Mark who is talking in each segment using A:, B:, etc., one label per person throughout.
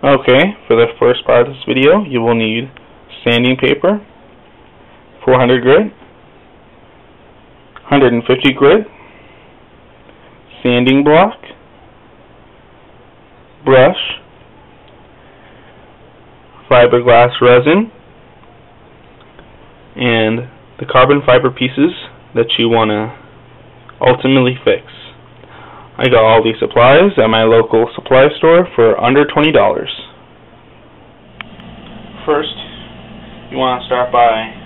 A: Okay, for the first part of this video, you will need sanding paper, 400 grit, 150 grit, sanding block, brush, fiberglass resin, and the carbon fiber pieces that you want to ultimately fix. I got all these supplies at my local supply store for under $20. First, you want to start by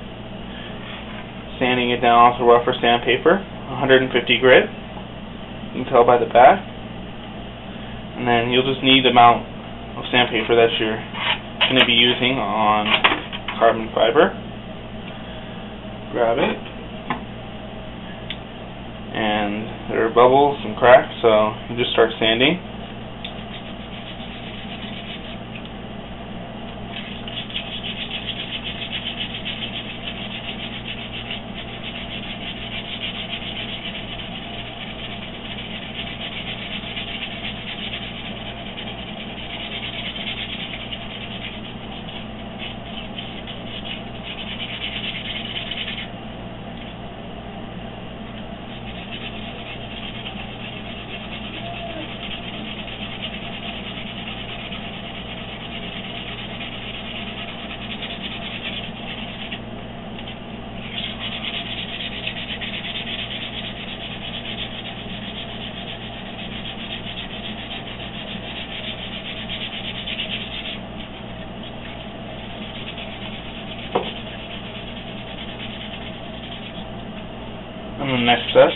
A: sanding it down with rougher sandpaper, 150 grit. You can tell by the back. And then you'll just need the amount of sandpaper that you're going to be using on carbon fiber. Grab it. And there are bubbles and cracks, so you just start sanding. And the next step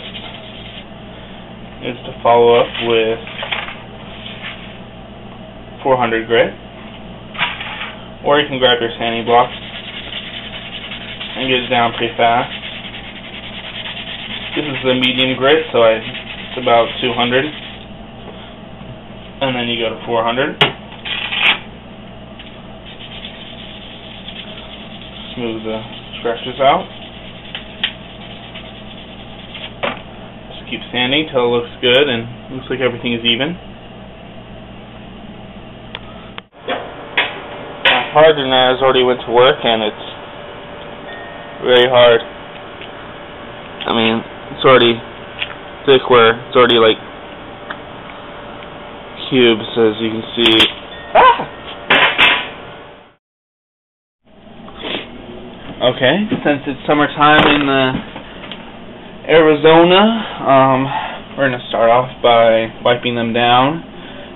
A: is to follow up with 400 grit, or you can grab your sanding block and get it down pretty fast. This is the medium grit, so it's about 200, and then you go to 400. Smooth the scratches out. Keep sanding till it looks good and looks like everything is even. My hardener has already went to work and it's very hard. I mean, it's already thick where it's already like cubes, as you can see. Okay, since it's summertime in Arizona, we're going to start off by wiping them down.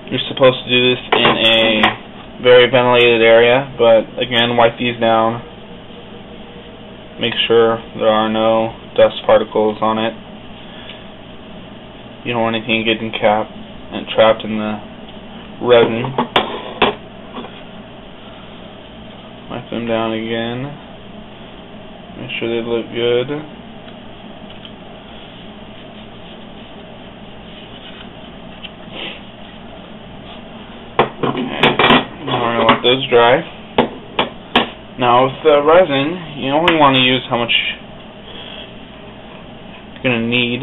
A: You're supposed to do this in a very ventilated area, but again, wipe these down. Make sure there are no dust particles on it. You don't want anything getting trapped in the resin. Wipe them down again. Make sure they look good. Those dry. Now with the resin, you only want to use how much you're going to need,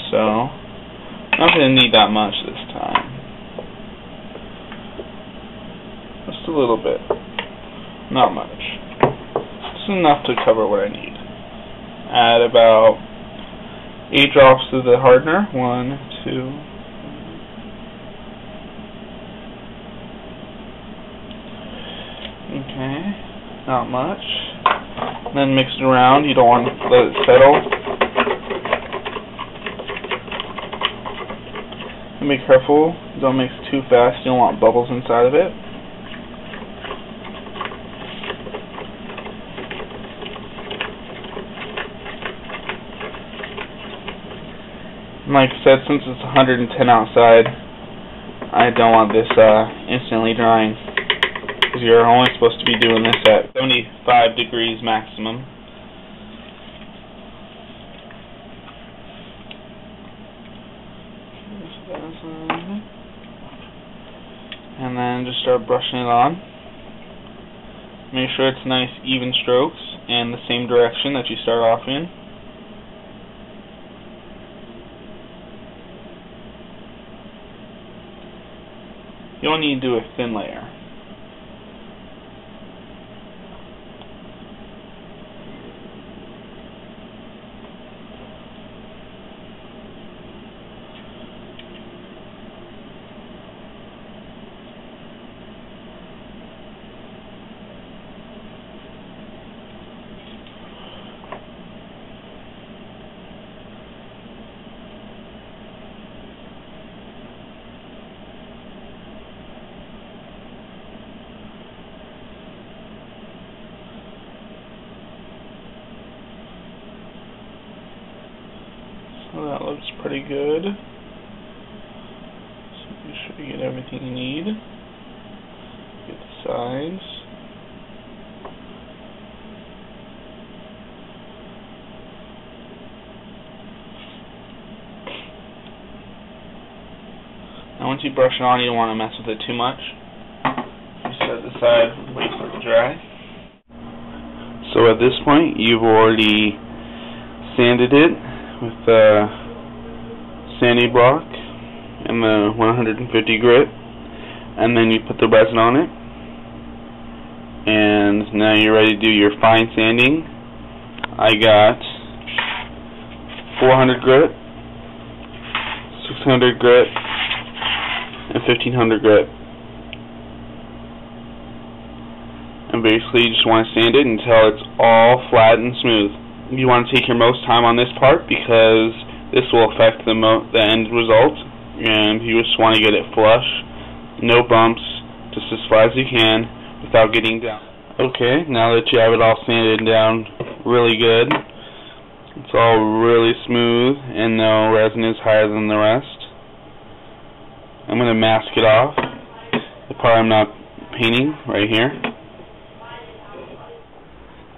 A: so I'm not going to need that much this time. Just a little bit. Not much. Just enough to cover what I need. Add about 8 drops of the hardener. 1, 2, okay, not much. Then mix it around. You don't want to let it settle. And be careful. Don't mix too fast. You don't want bubbles inside of it. And like I said, since it's 110 outside, I don't want this instantly drying. Because you're only supposed to be doing this at 75 degrees maximum. And then just start brushing it on. Make sure it's nice even strokes and the same direction that you start off in. You don't need to do a thin layer. That looks pretty good. So you should get everything you need. Get the sides. Now once you brush it on, you don't want to mess with it too much. You set it aside, wait for it to dry. So at this point, you've already sanded it with the sanding block and the 150 grit, and then you put the resin on it, and now you're ready to do your fine sanding. I got 400 grit, 600 grit, and 1500 grit. And basically you just want to sand it until it's all flat and smooth. You want to take your most time on this part because this will affect the end result, and you just want to get it flush, no bumps, just as flat as you can without getting down. Okay, now that you have it all sanded down really good, it's all really smooth and no resin is higher than the rest. I'm going to mask it off, the part I'm not painting right here.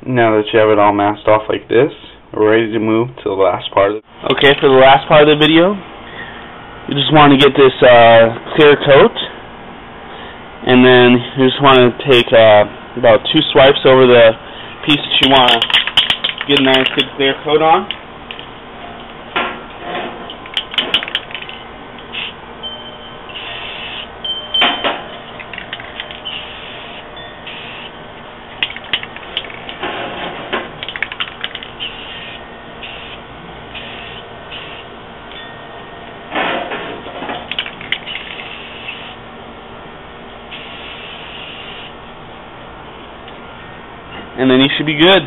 A: Now that you have it all masked off like this, we're ready to move to the last part of it. Okay, for the last part of the video, you just want to get this clear coat, and then you just want to take about 2 swipes over the piece that you want to get a nice good clear coat on. And then you should be good.